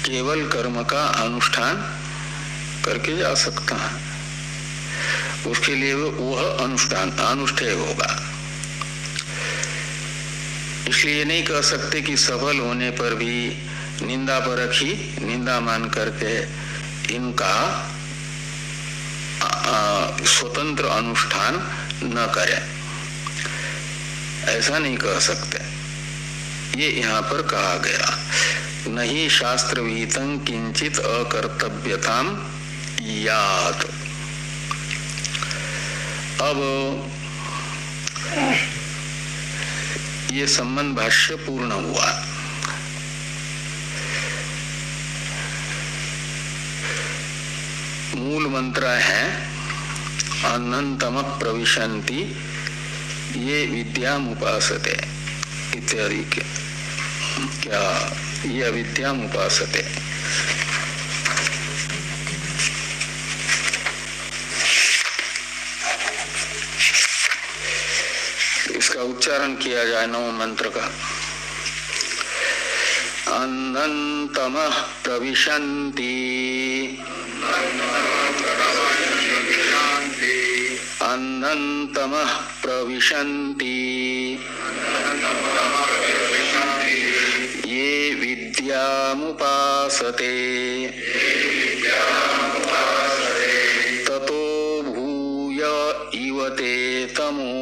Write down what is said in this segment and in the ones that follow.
केवल कर्म का अनुष्ठान करके जा सकता है। उसके लिए वह अनुष्ठान अनुष्ठेय होगा। इसलिए नहीं कह सकते कि सफल होने पर भी निंदा परख ही निंदा मान करके इनका स्वतंत्र अनुष्ठान न करें, ऐसा नहीं कह सकते। ये यहाँ पर कहा गया, नहीं शास्त्र विहितं किंचित अकर्तव्यताम यात। अब ये संबंध भाष्य पूर्ण हुआ। मूल मंत्र है अनंतम प्रविशन्ति ये विद्यामुपासते इत्यादि के, क्या ये अविद्यामुपासते। इसका उच्चारण किया जाए नव मंत्र का। अनंतमः प्रविशन्ति अनंतमः प्रविशन्ति ये विद्यामुपासते ततो भूय इव ते तमो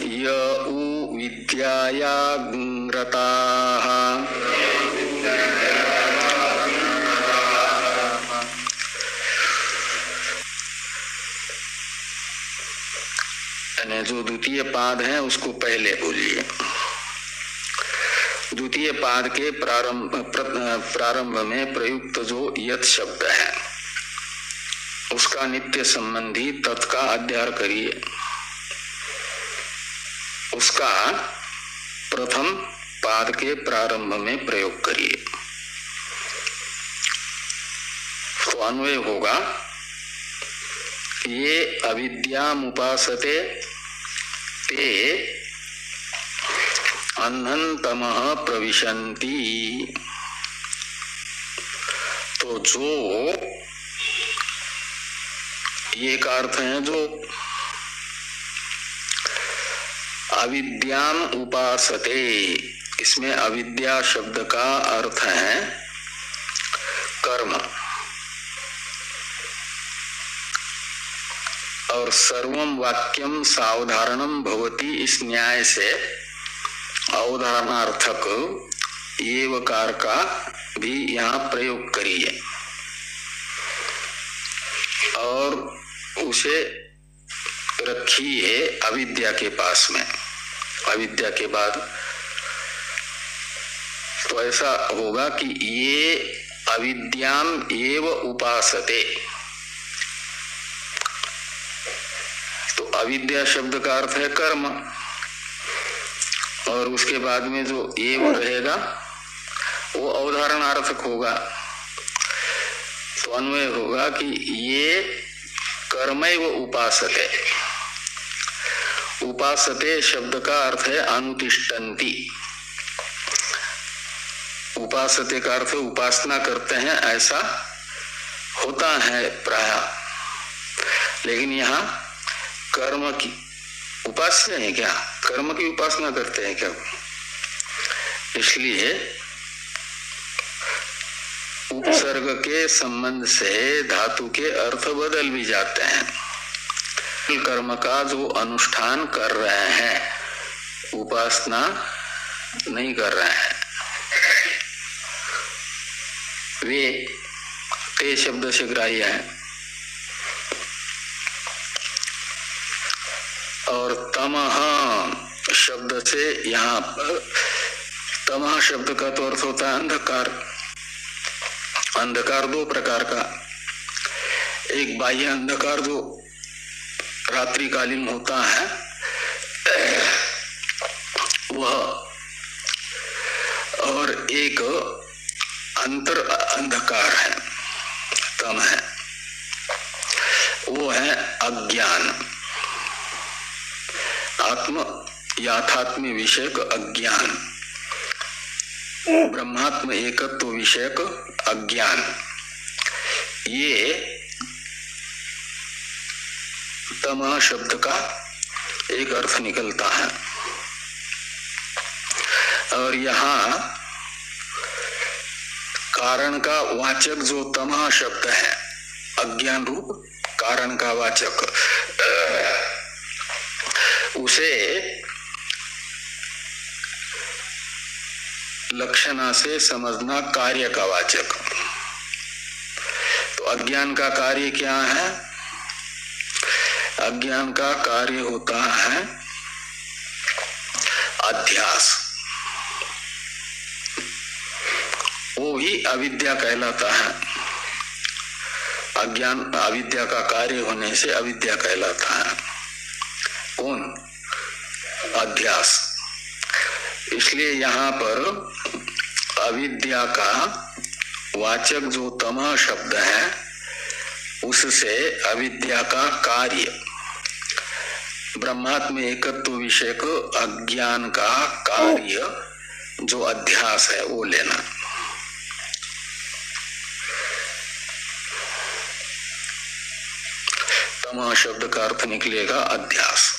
य उ विद्यायाग्रताः। जो द्वितीय पाद है उसको पहले बोलिए। द्वितीय पाद के प्रारंभ में प्रयुक्त जो यत् शब्द है उसका नित्य संबंधी तत् का अध्ययन करिए। उसका प्रथम पाद के प्रारंभ में प्रयोग करिए तो अन्वय होगा। ये अविद्यामुपासते ते अनंतमः प्रविशन्ति। तो जो ये का अर्थ है जो अविद्याम उपासते, इसमें अविद्या शब्द का अर्थ है कर्म। और सर्वम वाक्यम सावधारणम भवति इस न्याय से अवधारणार्थक एवकार का भी यहाँ प्रयोग करिए और उसे रखिए अविद्या के पास में, अविद्या के बाद। तो ऐसा होगा कि ये अविद्याम एव उपासते। तो अविद्या शब्द का अर्थ है कर्म और उसके बाद में जो एव रहेगा वो अवधारणार्थक होगा। तो अन्वय होगा कि ये कर्मैव उपासते। उपासते शब्द का अर्थ है अनुतिष्ठन्ति। उपासते का अर्थ उपासना करते हैं, ऐसा होता है प्राय, लेकिन यहाँ कर्म की उपास्य है क्या, कर्म की उपासना करते हैं क्या, इसलिए उपसर्ग के संबंध से धातु के अर्थ बदल भी जाते हैं। कर्म का जो अनुष्ठान कर रहे हैं, उपासना नहीं कर रहे हैं, वे ते शब्द से ग्राह्य है। और तमः शब्द से यहाँ पर तमः शब्द का तो अर्थ होता है अंधकार। अंधकार दो प्रकार का, एक बाह्य अंधकार जो रात्रिकालीन होता है वह, और एक अंतर अंधकार है, तम है, वो है अज्ञान, आत्म याथात्म्य विषय का अज्ञान। ब्रह्मात्म एकत्व विषयक अज्ञान, ये तमः शब्द का एक अर्थ निकलता है। और यहाँ कारण का वाचक जो तमः शब्द है, अज्ञान रूप कारण का वाचक, उसे लक्षणा से समझना कार्य का वाचक। तो अज्ञान का कार्य क्या है? अज्ञान का कार्य होता है अध्यास, वो ही अविद्या कहलाता है। अज्ञान अविद्या का कार्य होने से अविद्या कहलाता है। कौन? अध्यास। इसलिए यहाँ पर अविद्या का वाचक जो तमः शब्द है, उससे अविद्या का कार्य ब्रह्मात्म एकत्व विषयक अज्ञान का कार्य जो अध्यास है वो लेना। तमः शब्द का अर्थ निकलेगा अध्यास।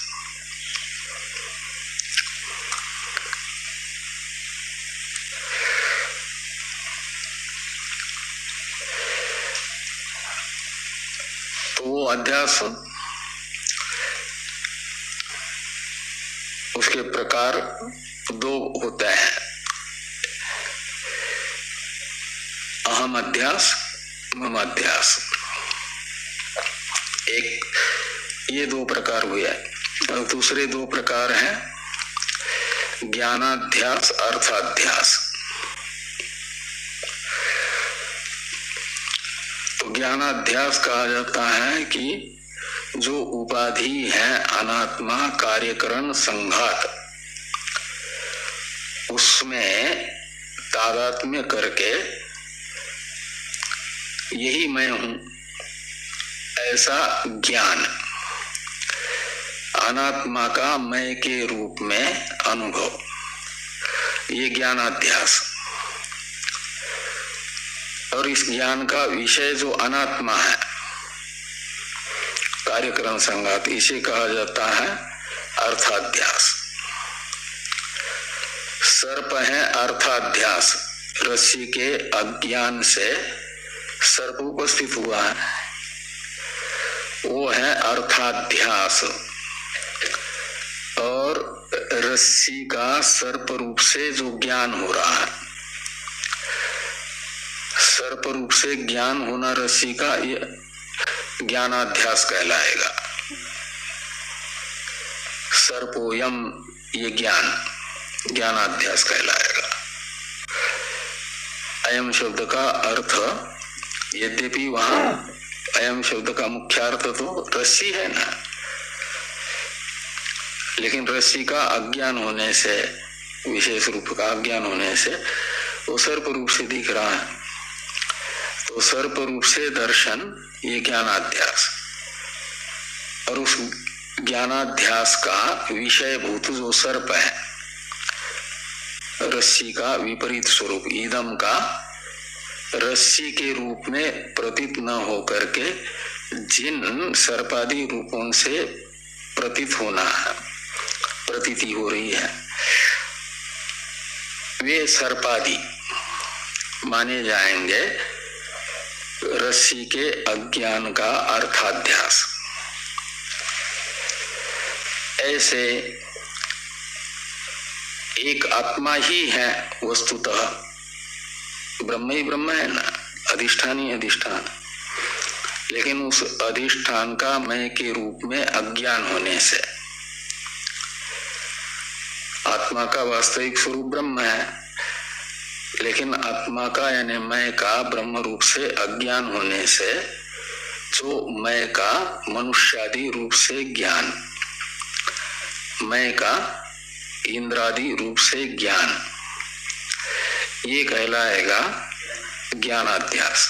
तो वो अध्यास, उसके प्रकार दो होते हैं, अहम अध्यास, मम अध्यास। एक ये दो प्रकार हुए, और दूसरे दो प्रकार हैं ज्ञानाध्यास, अर्थाध्यास। तो ज्ञानाध्यास कहा जाता है कि जो उपाधि है अनात्मा कार्यकरण संघात, उसमें तादात्म्य करके यही मैं हूं ऐसा ज्ञान, अनात्मा का मैं के रूप में अनुभव, ये ज्ञानाध्यास। और इस ज्ञान का विषय जो अनात्मा है कार्यक्रम संघात, इसे कहा जाता है अर्थाध्यास। सर्प है अर्थाध्यास, रस्सी के अज्ञान से सर्प उपस्थित हुआ है, वो है अर्थाध्यास। और रस्सी का सर्प रूप से जो ज्ञान हो रहा है, सर्प रूप से ज्ञान होना रस्सी का, ये ज्ञानाध्यास कहलाएगा। सर्पोयम, ये ज्ञान ज्ञानाध्यास कहलाएगा। अयम शब्द का अर्थ, यद्यपि वहां अयम शब्द का मुख्य अर्थ तो रस्सी है ना, लेकिन रस्सी का अज्ञान होने से, विशेष रूप का अज्ञान होने से वो सर्प रूप से दिख रहा है। तो सर्प रूप से दर्शन, ये ज्ञानाध्यास। और उस ज्ञानाध्यास का विषय भूत जो सर्प है, रस्सी का विपरीत स्वरूप, ईदम का रस्सी के रूप में प्रतीत न हो करके जिन सर्पादि रूपों से प्रतीत होना है, प्रतीति हो रही है, वे सर्पादि माने जाएंगे रस्सी के अज्ञान का अर्थाध्यास। ऐसे एक आत्मा ही है वस्तुतः, ब्रह्म ही ब्रह्म है ना, अधिष्ठान ही अधिष्ठान, लेकिन उस अधिष्ठान का मैं के रूप में अज्ञान होने से आत्मा का वास्तविक स्वरूप ब्रह्म है, लेकिन आत्मा का यानी मैं का ब्रह्म रूप से अज्ञान होने से जो मैं का मनुष्यादि रूप से ज्ञान, मैं का इंद्रादि रूप से ज्ञान, ये कहलाएगा ज्ञानाध्यास।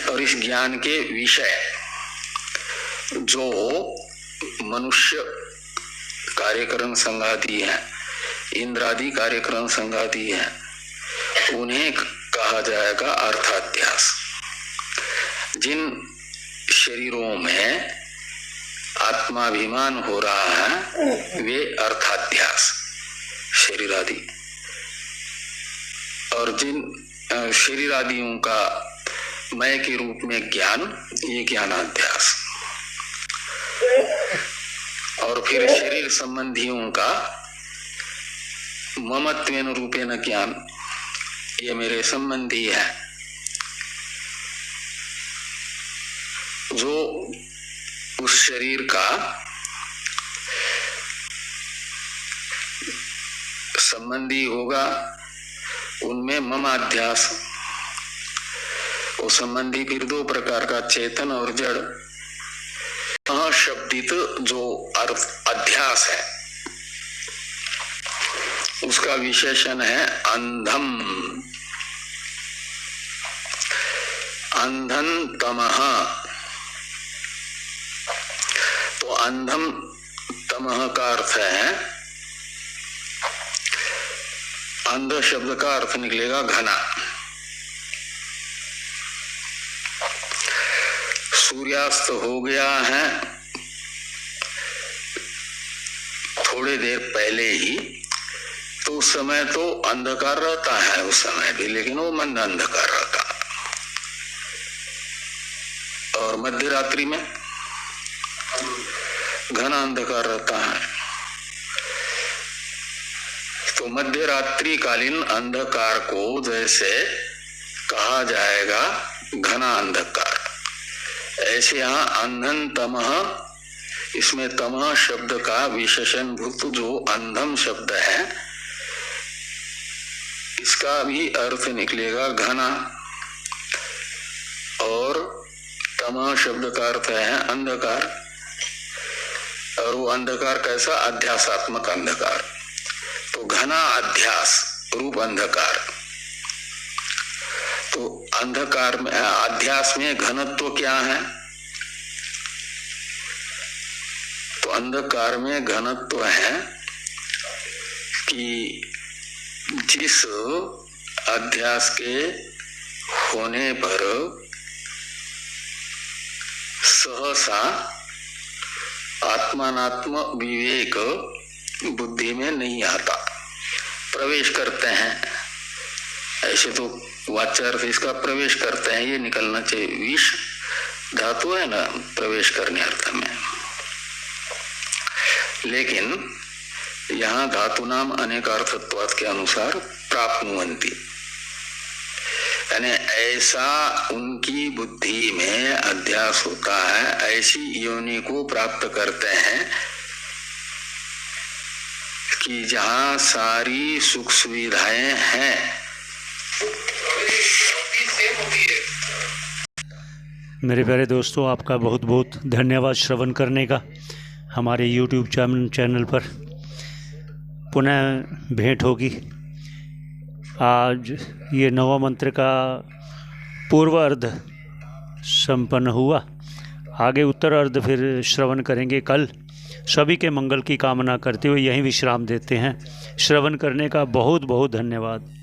और इस ज्ञान के विषय जो मनुष्य कार्यक्रम संगाति है, इंद्रादि कार्यक्रम संगाति है, उन्हें कहा जाएगा अर्थाध्यास। जिन शरीरों में आत्माभिमान हो रहा है वे अर्थाध्यास शरीर आदि, और जिन शरीर आदियों का मय के रूप में ज्ञान, ये ज्ञानाध्यास। और फिर शरीर संबंधियों का ममत्वेन रूपेण ज्ञान, ये मेरे संबंधी है। जो उस शरीर का संबंधी होगा उनमें ममाध्यास। वो संबंधी फिर दो प्रकार का, चेतन और जड़। शब्दित जो अर्थ अध्यास है उसका विशेषण है अंधम। अंधन तमः। तो अंधम तमः का अर्थ है, अंध शब्द का अर्थ निकलेगा घना। सूर्यास्त हो गया है थोड़ी देर पहले ही, तो उस समय तो अंधकार रहता है उस समय भी, लेकिन वो मंद अंधकार रहता है। और मध्य रात्रि में घना अंधकार रहता है। तो मध्य रात्रि कालीन अंधकार को जैसे कहा जाएगा घना अंधकार, ऐसे यहाँ अंधन तमः, इसमें तमः शब्द का विशेषण भूत जो अंधम शब्द है, इसका भी अर्थ निकलेगा घना। और तमः शब्द का अर्थ है अंधकार, और वो अंधकार कैसा? अध्यासात्मक अंधकार। तो घना अध्यास रूप अंधकार। तो अंधकार में, अध्यास में घनत्व क्या है? तो अंधकार में घनत्व है कि जिस अध्यास के होने पर सहसा आत्मानात्म विवेक बुद्धि में नहीं आता, प्रवेश करते हैं। ऐसे तो वाच्यार्थ इसका प्रवेश करते हैं, ये निकलना चाहिए। विष धातु है ना प्रवेश करने अर्थ में, लेकिन यहाँ धातु नाम अनेक अर्थत्वात् के अनुसार प्राप्नुवन्ति, यानी ऐसा उनकी बुद्धि में अध्यास होता है, ऐसी योनि को प्राप्त करते हैं कि जहाँ सारी सुख सुविधाएं हैं। मेरे प्यारे दोस्तों, आपका बहुत बहुत धन्यवाद श्रवण करने का। हमारे YouTube चैनल पर पुनः भेंट होगी। आज ये नवा मंत्र का पूर्व अर्ध संपन्न हुआ, आगे उत्तर अर्ध फिर श्रवण करेंगे कल। सभी के मंगल की कामना करते हुए यहीं विश्राम देते हैं। श्रवण करने का बहुत बहुत धन्यवाद।